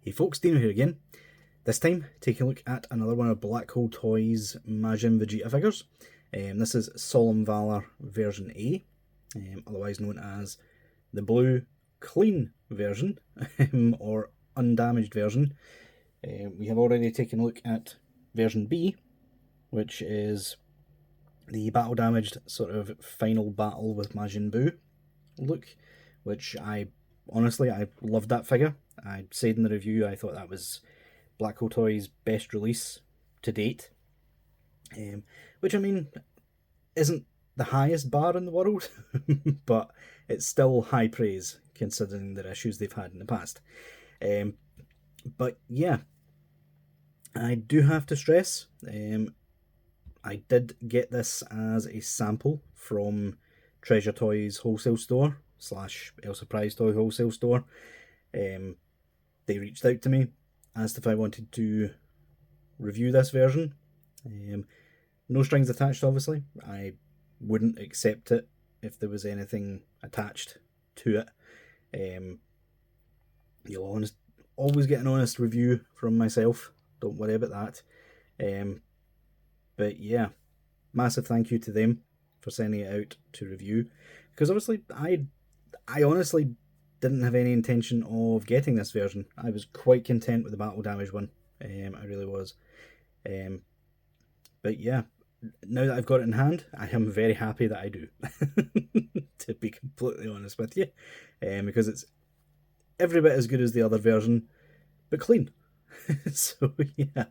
Hey folks, Deano here again. This time, taking a look at another one of Black Hole Toys Majin Vegeta figures. This is Solemn Valor version A, otherwise known as the blue clean version, or undamaged version. We have already taken a look at version B, which is the battle damaged sort of final battle with Majin Buu look, which I loved that figure. I said in the review I thought that was Black Hole Toys' best release to date, which I mean isn't the highest bar in the world, but it's still high praise considering the issues they've had in the past. But yeah, I do have to stress, I did get this as a sample from Treasure Toys Wholesale Store / El Surprise Toy Wholesale Store. They reached out to me, asked if I wanted to review this version. No strings attached, obviously. I wouldn't accept it if there was anything attached to it. You'll always get an honest review from myself. Don't worry about that. But yeah, massive thank you to them for sending it out to review. Because obviously, I honestly didn't have any intention of getting this version. I was quite content with the battle damage one. I really was. But yeah, now that I've got it in hand, I am very happy that I do. To be completely honest with you. Because it's every bit as good as the other version, but clean. So yeah,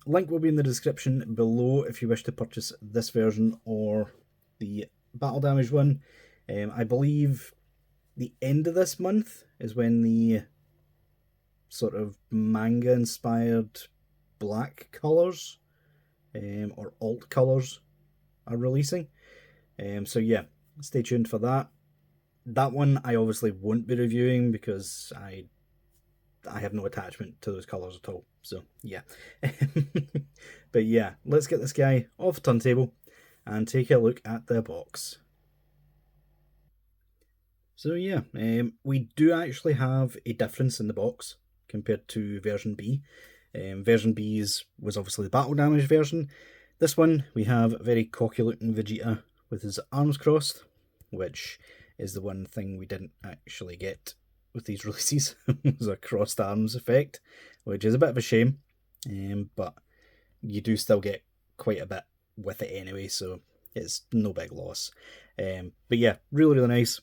link will be in the description below if you wish to purchase this version or the battle damage one. I believe the end of this month is when the sort of manga inspired black colours or alt colours are releasing. So yeah, stay tuned for that. That one I obviously won't be reviewing because I have no attachment to those colours at all. So yeah. But yeah, let's get this guy off the turntable and take a look at the box. So yeah, we do actually have a difference in the box compared to version B. Version B was obviously the battle damage version. This one, we have a very cocky looking Vegeta with his arms crossed, which is the one thing we didn't actually get with these releases. Was a crossed arms effect, which is a bit of a shame, but you do still get quite a bit with it anyway, so it's no big loss. But yeah, really nice.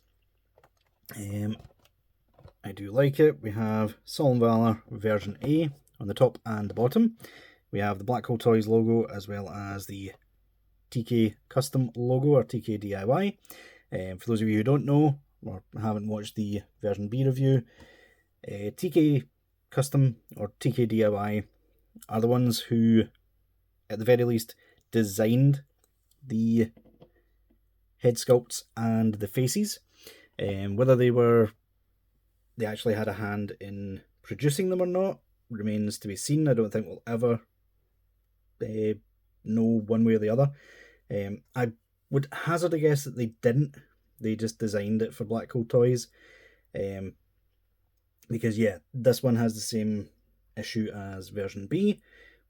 I do like it. We have Solemn Valor version A on the top and the bottom. We have the Black Hole Toys logo as well as the TK Custom logo or TK DIY. For those of you who don't know or haven't watched the version B review, TK Custom or TK DIY are the ones who, at the very least, designed the head sculpts and the faces. Whether they actually had a hand in producing them or not remains to be seen. I don't think we'll ever know one way or the other. I would hazard a guess that they didn't. They just designed it for Black Hole Toys. Because yeah, this one has the same issue as version B,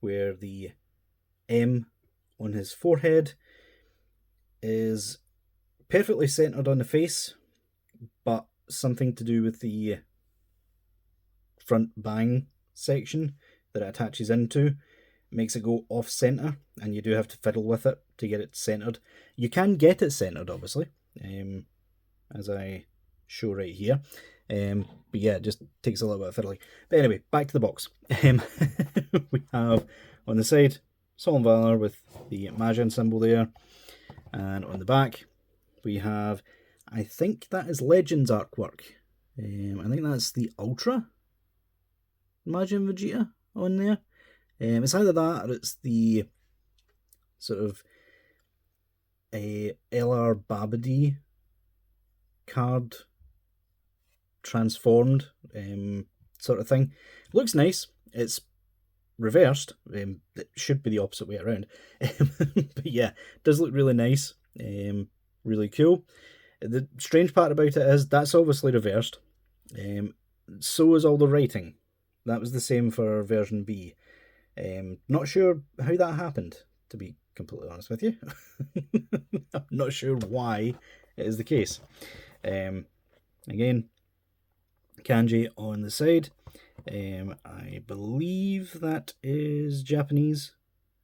where the M on his forehead is perfectly centered on the face, but something to do with the front bang section that it attaches into makes it go off center, and you do have to fiddle with it to get it centered. You can get it centered, obviously, as I show right here, but yeah, it just takes a little bit of fiddling. But anyway, back to the box. We have on the side Solemn Valor with the Majin symbol there, and on the back we have, I think that is Legends artwork. I think that's the Ultra Majin Vegeta on there. It's either that or it's the sort of a LR Babidi card transformed sort of thing. Looks nice. It's reversed. It should be the opposite way around. But yeah, it does look really nice. Really cool. The strange part about it is that's obviously reversed. So is all the writing. that was the same for version B. Not sure how that happened, to be completely honest with you. I'm not sure why it is the case. Again, kanji on the side. I believe that is Japanese.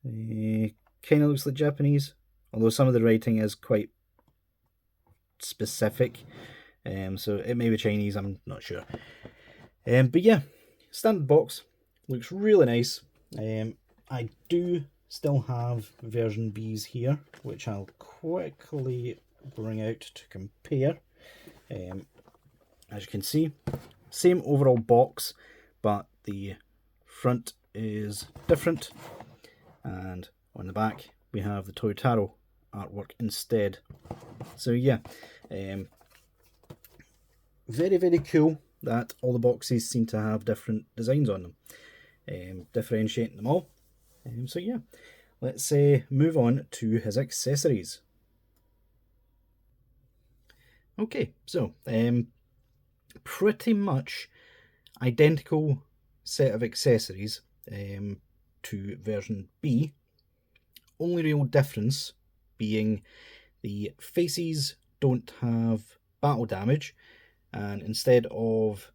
Kind of looks like Japanese, although some of the writing is quite specific. So it may be Chinese, I'm not sure. But yeah, standard box, looks really nice. I do still have version B's here, which I'll quickly bring out to compare. As you can see, same overall box, but the front is different, and on the back we have the Toyotaro artwork instead. So yeah, very, very cool that all the boxes seem to have different designs on them, differentiating them all. So yeah, let's move on to his accessories. Okay, so pretty much identical set of accessories to version B. Only real difference being the faces don't have battle damage, and instead of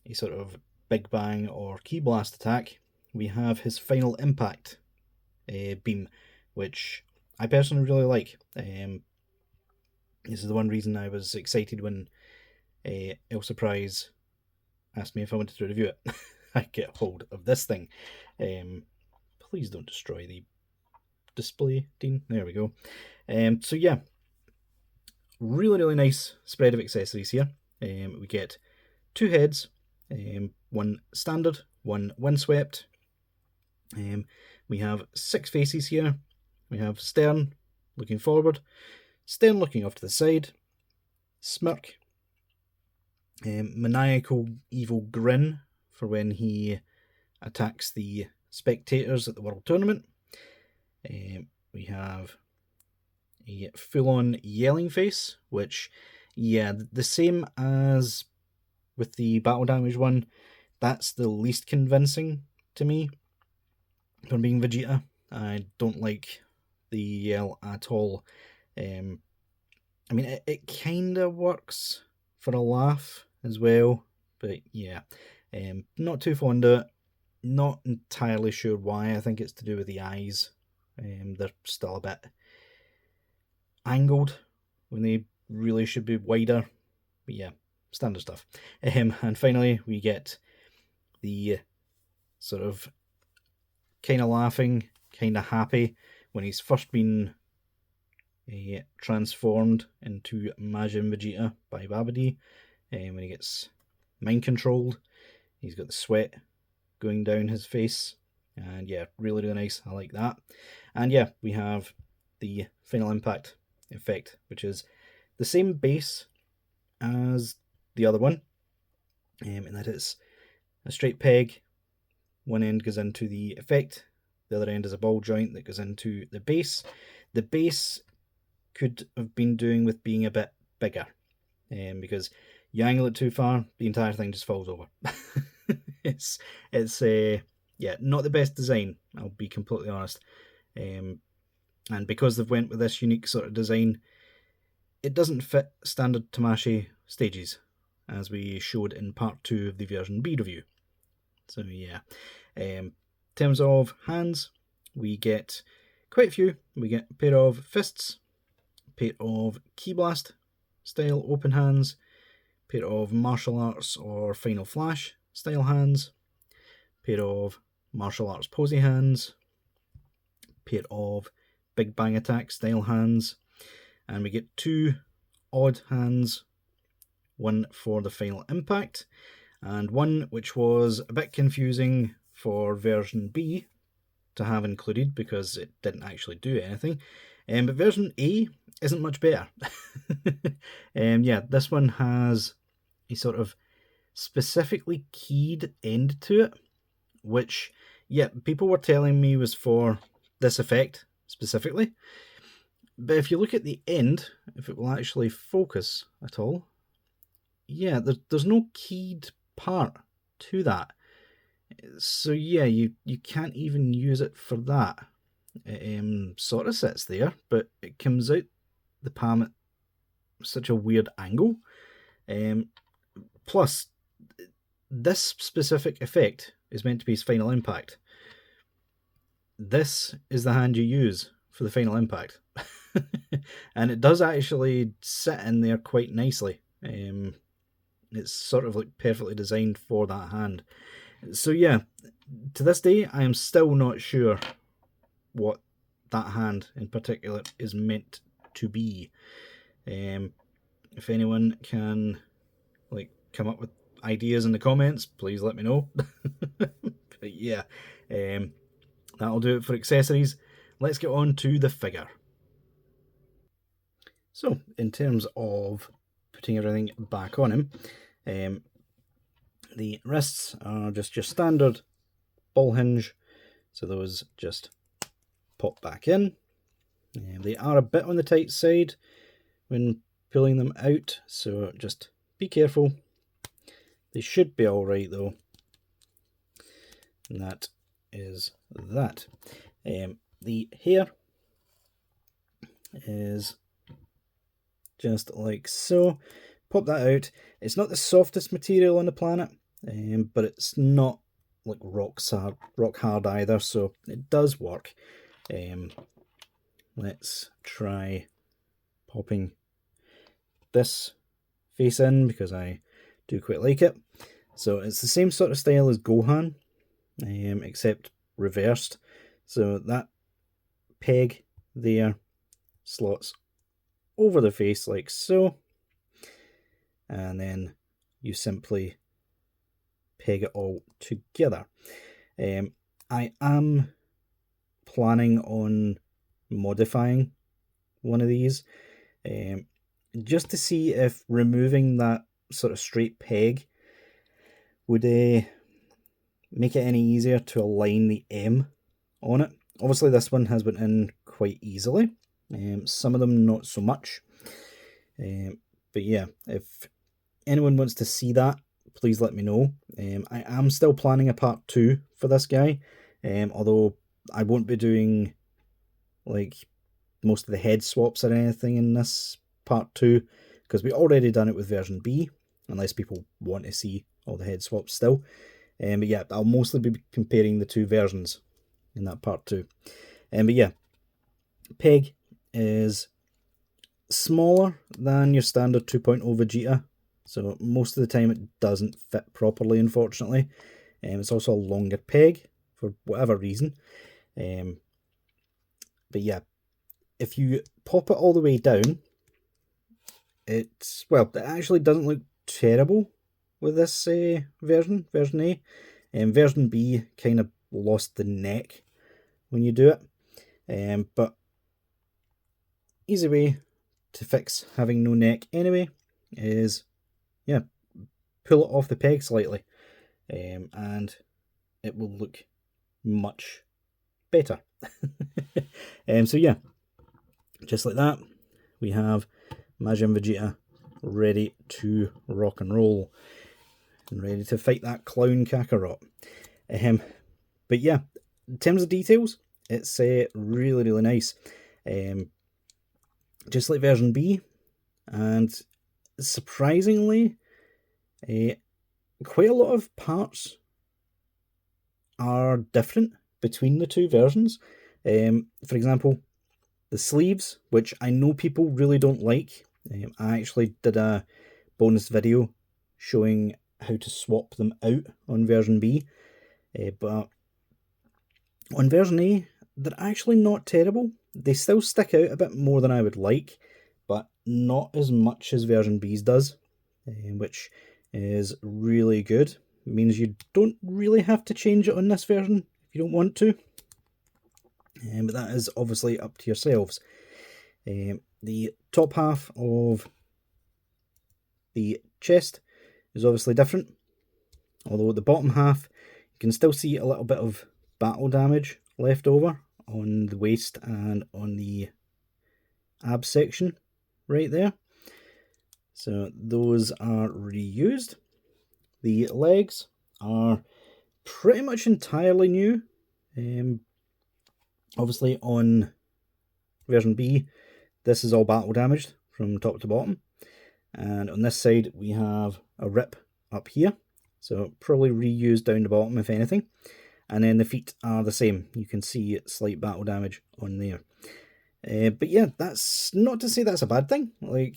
a sort of big bang or key blast attack, we have his final impact beam, which I personally really like. This is the one reason I was excited when El Surprise asked me if I wanted to review it. I get hold of this thing. Please don't destroy the display, Dean. There we go. So yeah, really, really nice spread of accessories here. We get 2 heads, one standard, one windswept. We have 6 faces here. We have Stern looking forward, Stern looking off to the side, Smirk, maniacal evil grin for when he attacks the spectators at the World Tournament. We have a full-on yelling face, which, yeah, the same as with the battle damage one, that's the least convincing to me from being Vegeta. I don't like the yell at all. I mean, it kind of works for a laugh as well, but yeah, not too fond of it. Not entirely sure why. I think it's to do with the eyes. They're still a bit angled when they really should be wider. But yeah, standard stuff. And finally, we get the sort of kind of laughing, kind of happy when he's first been transformed into Majin Vegeta by Babidi. When he gets mind controlled, he's got the sweat going down his face, and yeah, really, really nice. I like that. And yeah, we have the final impact effect, which is the same base as the other one, in that it's a straight peg. One end goes into the effect, the other end is a ball joint that goes into the base. The base could have been doing with being a bit bigger, because you angle it too far, the entire thing just falls over. It's yeah, not the best design, I'll be completely honest. And because they've went with this unique sort of design, it doesn't fit standard Tamashii stages, as we showed in part 2 of the version B review. So yeah, in terms of hands, we get quite a few. We get a pair of fists, a pair of Key Blast style open hands, a pair of martial arts or Final Flash style hands, a pair of martial arts posy hands, a pair of Big Bang Attack style hands, and we get 2 odd hands, one for the final impact, and one which was a bit confusing for version B to have included because it didn't actually do anything. But version A isn't much better. Yeah, this one has a sort of specifically keyed end to it, which, yeah, people were telling me was for this effect specifically. But if you look at the end, if it will actually focus at all, yeah, there's no keyed part to that. So yeah, you can't even use it for that. It sort of sits there, but it comes out the palm at such a weird angle. Plus, this specific effect is meant to be his final impact. This is the hand you use for the final impact. And it does actually sit in there quite nicely. It's sort of like perfectly designed for that hand. So yeah, to this day, I am still not sure what that hand in particular is meant to be. If anyone can like come up with ideas in the comments, please let me know. But yeah, that'll do it for accessories. Let's get on to the figure. So in terms of putting everything back on him, the wrists are just your standard ball hinge, so those just pop back in. They are a bit on the tight side when pulling them out, so just be careful. They should be alright though. And that is that. The hair is just like so. Pop that out. It's not the softest material on the planet, but it's not like rock hard either, so it does work. Let's try popping this face in because I do quite like it. So it's the same sort of style as Gohan, except reversed. So that peg there slots over the face like so, and then you simply peg it all together. I am planning on modifying one of these, just to see if removing that sort of straight peg would make it any easier to align the M on it. Obviously this one has went in quite easily, some of them not so much, but yeah, if anyone wants to see that, please let me know. I am still planning a part 2 for this guy, although I won't be doing like most of the head swaps or anything in this part 2, because we already done it with version B, unless people want to see all the head swaps still. But yeah, I'll mostly be comparing the two versions in that part 2. But yeah, peg is smaller than your standard 2.0 Vegeta, so most of the time it doesn't fit properly, unfortunately. It's also a longer peg for whatever reason. But yeah, if you pop it all the way down, it actually doesn't look terrible with this version A. Version B kind of lost the neck when you do it. But easy way to fix having no neck anyway is, yeah, pull it off the peg slightly, and it will look much better. So yeah, just like that, we have Majin Vegeta ready to rock and roll and ready to fight that clown Kakarot. But yeah, in terms of details, it's really, really nice. Just like version B, and surprisingly, quite a lot of parts are different between the two versions. For example, the sleeves, which I know people really don't like. I actually did a bonus video showing how to swap them out on version B, but on version A, they're actually not terrible. They still stick out a bit more than I would like, but not as much as version B's does, which is really good. It means you don't really have to change it on this version if you don't want to, but that is obviously up to yourselves. The top half of the chest is obviously different, although at the bottom half you can still see a little bit of battle damage left over on the waist and on the ab section right there. So those are reused. The legs are pretty much entirely new. Obviously on version B, this is all battle damaged from top to bottom. And on this side, we have a rip up here. So probably reused down the bottom, if anything. And then the feet are the same. You can see slight battle damage on there. But yeah, that's not to say that's a bad thing. Like,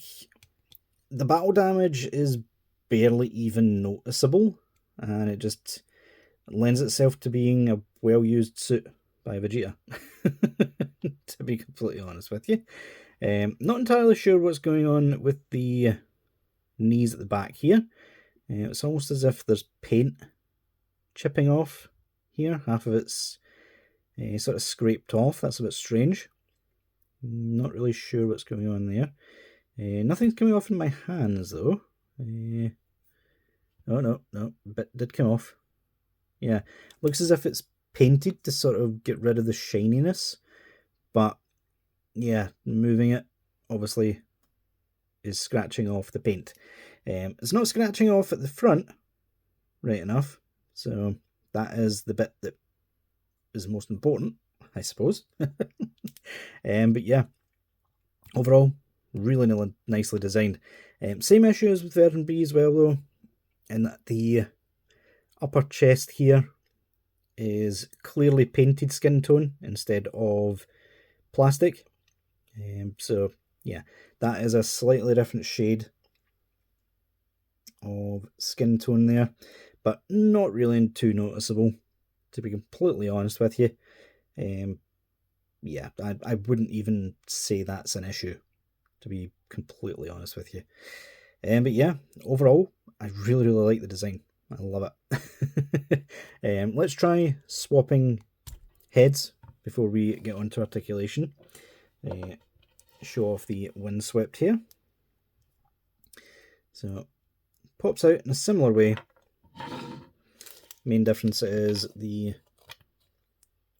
the battle damage is barely even noticeable. And it just lends itself to being a well-used suit by Vegeta. To be completely honest with you. Not entirely sure what's going on with the knees at the back here. It's almost as if there's paint chipping off here. Half of it's sort of scraped off. That's a bit strange. Not really sure what's going on there. Nothing's coming off in my hands though. Oh no, bit did come off. Yeah, looks as if it's painted to sort of get rid of the shininess. But yeah, moving it obviously is scratching off the paint. It's not scratching off at the front right enough, so that is the bit that is most important, I suppose. But yeah, overall, really nicely designed. Same issue as with version B as well though, in that the upper chest here is clearly painted skin tone instead of plastic. So yeah, that is a slightly different shade of skin tone there, but not really too noticeable, to be completely honest with you. Yeah, I wouldn't even say that's an issue, to be completely honest with you. But yeah, overall, I really like the design. I love it. Let's try swapping heads before we get on to articulation. Show off the windswept here. So pops out in a similar way. Main difference is the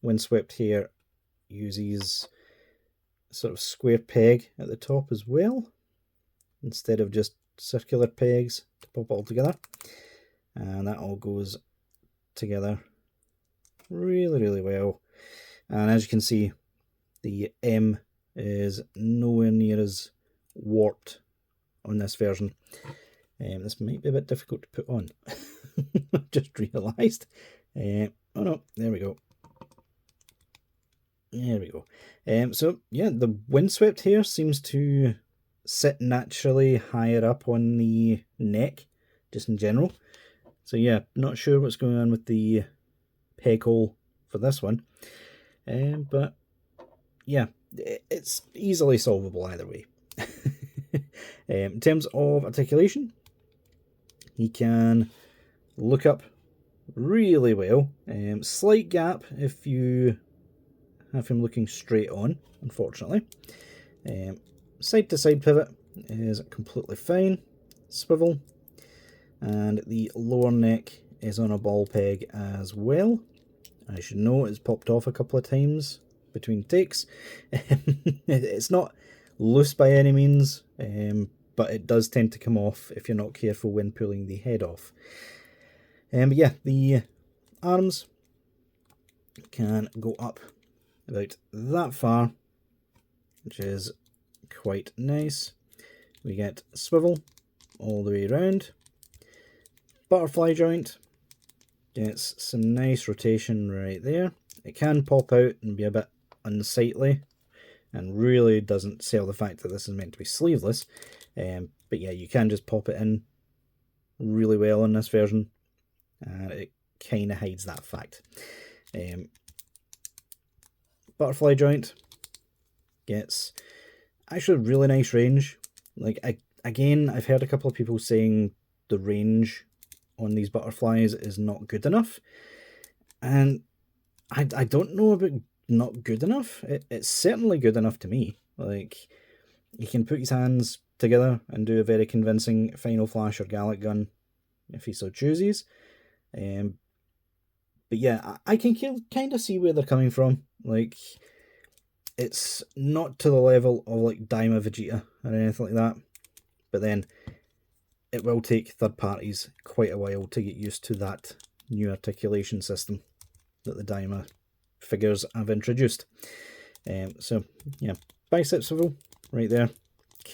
windswept here uses sort of square peg at the top as well, instead of just circular pegs to pop it all together. And that all goes together really well. And as you can see, the M is nowhere near as warped on this version. This might be a bit difficult to put on. Just realised. Oh no, there we go. There we go. So yeah, the windswept here seems to sit naturally higher up on the neck, just in general. So yeah, not sure what's going on with the peg hole for this one. But yeah, it's easily solvable either way. In terms of articulation, he can look up really well. Slight gap if you have him looking straight on, unfortunately. Side to side pivot is completely fine. Swivel. And the lower neck is on a ball peg as well. I should know it's popped off a couple of times between takes. It's not loose by any means, but it does tend to come off if you're not careful when pulling the head off. But yeah, the arms can go up about that far, which is quite nice. We get swivel all the way around. Butterfly joint gets some nice rotation right there. It can pop out and be a bit unsightly, and really doesn't sell the fact that this is meant to be sleeveless. But yeah, you can just pop it in really well in this version, and it kind of hides that fact. Butterfly joint gets actually really nice range. Like, again, I've heard a couple of people saying the range on these butterflies is not good enough, and I don't know about not good enough. It's certainly good enough to me. Like, he can put his hands together and do a very convincing Final Flash or Gallic gun if he so chooses. But yeah, I can kind of see where they're coming from. Like, it's not to the level of like Daima Vegeta or anything like that, but then it will take third parties quite a while to get used to that new articulation system that the Dyma figures have introduced. So yeah, bicep swivel right there,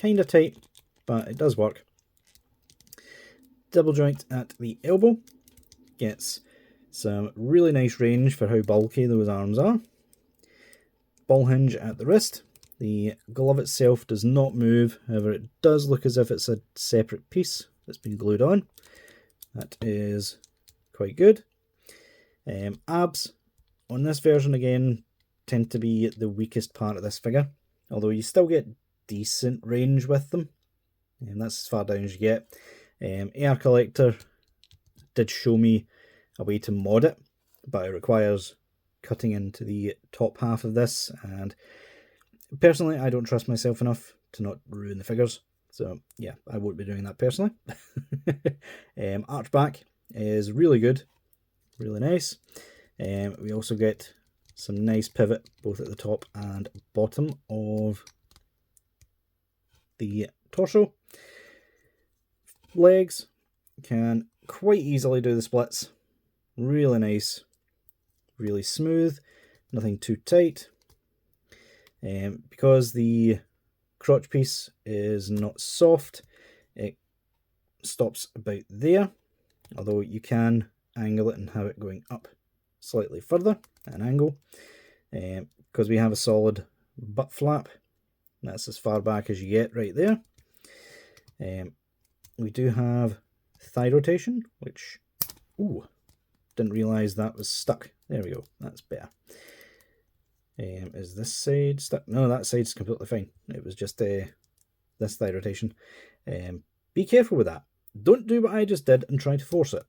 kind of tight, but it does work. Double joint at the elbow, gets some really nice range for how bulky those arms are. Ball hinge at the wrist. The glove itself does not move, however it does look as if it's a separate piece that's been glued on. That is quite good. Abs on this version again tend to be the weakest part of this figure, although you still get decent range with them, and that's as far down as you get. AR Collector did show me a way to mod it, but it requires cutting into the top half of this, and personally I don't trust myself enough to not ruin the figures, so yeah, I won't be doing that personally. Arch back is really good, really nice. We also get some nice pivot both at the top and bottom of the torso. Legs can quite easily do the splits, really nice, really smooth, nothing too tight. Because the crotch piece is not soft, it stops about there, although you can angle it and have it going up slightly further at an angle. Because we have a solid butt flap, that's as far back as you get right there. We do have thigh rotation, which, ooh, didn't realise that was stuck. There we go, that's better. Is this side stuck? No, that side's completely fine. It was just this thigh rotation. Be careful with that. Don't do what I just did and try to force it.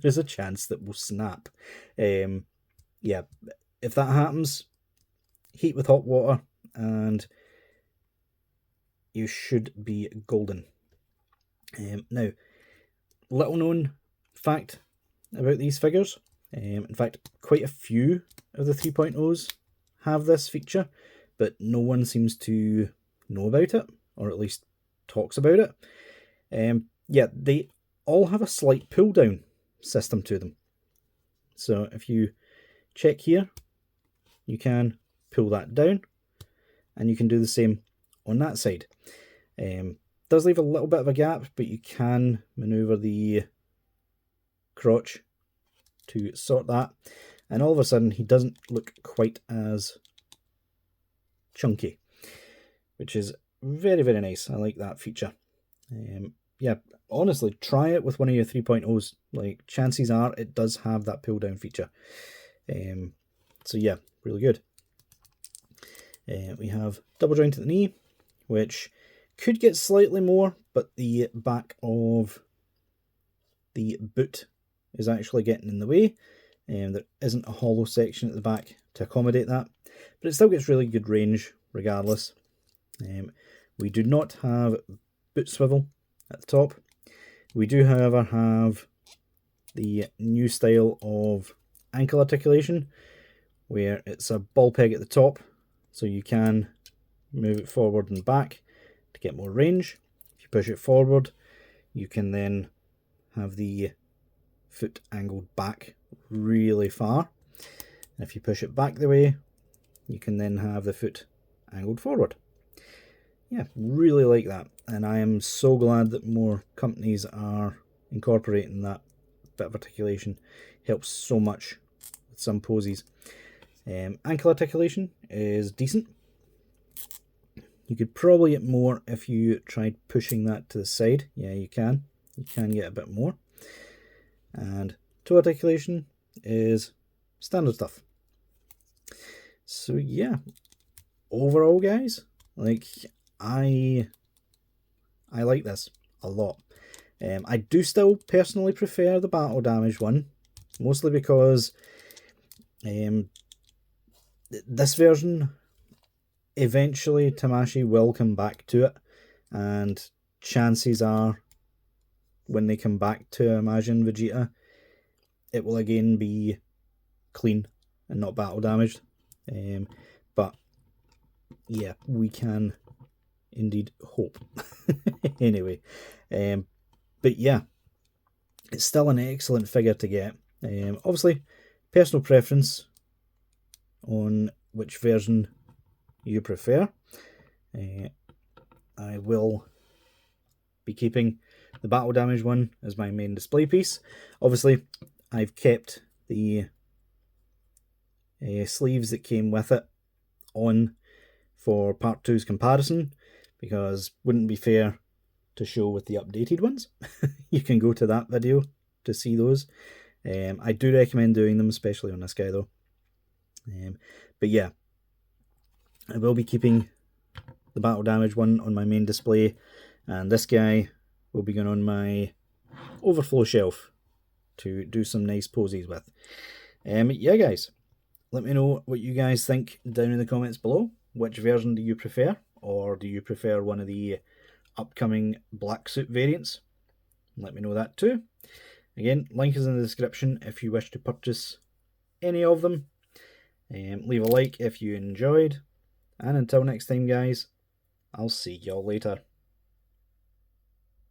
There's a chance that will snap. Yeah, if that happens, heat with hot water and you should be golden. Now, little known fact about these figures. In fact, quite a few of the 3.0s have this feature, but no one seems to know about it, or at least talks about it. Yeah, they all have a slight pull down system to them. So if you check here, you can pull that down, and you can do the same on that side. Does leave a little bit of a gap, but you can maneuver the crotch to sort that, and all of a sudden he doesn't look quite as chunky, which is very, very nice. I like that feature. Yeah, honestly, try it with one of your 3.0s. Like, chances are it does have that pull down feature. So yeah, really good. We have double joint at the knee, which could get slightly more, but the back of the boot is actually getting in the way. There isn't a hollow section at the back to accommodate that, but it still gets really good range regardless. We do not have boot swivel at the top. We do, however, have the new style of ankle articulation, where it's a ball peg at the top, so you can move it forward and back to get more range. If you push it forward, you can then have the foot angled back really far. And if you push it back the way, you can then have the foot angled forward. Yeah, really like that, and I am so glad that more companies are incorporating that bit of articulation. Helps so much with some poses. Ankle articulation is decent. You could probably get more if you tried pushing that to the side. Yeah, you can. You can get a bit more. And toe articulation is standard stuff. So yeah, overall, guys, like, I like this a lot. I do still personally prefer the battle damage one, mostly because this version, eventually Tamashii will come back to it, and chances are when they come back to Majin Vegeta, it will again be clean and not battle damaged. But yeah, we can indeed hope. Anyway, but yeah, it's still an excellent figure to get. Obviously, personal preference on which version you prefer. I will be keeping the battle damage one as my main display piece. Obviously, I've kept the sleeves that came with it on for part 2's comparison, because wouldn't be fair to show with the updated ones. You can go to that video to see those. I do recommend doing them, especially on this guy though. But yeah, I will be keeping the battle damage one on my main display, and this guy will be going on my overflow shelf to do some nice poses with. Yeah guys, let me know what you guys think down in the comments below. Which version do you prefer, or do you prefer one of the upcoming black suit variants? Let me know that too. Again, link is in the description if you wish to purchase any of them. Leave a like if you enjoyed, and until next time guys, I'll see y'all later.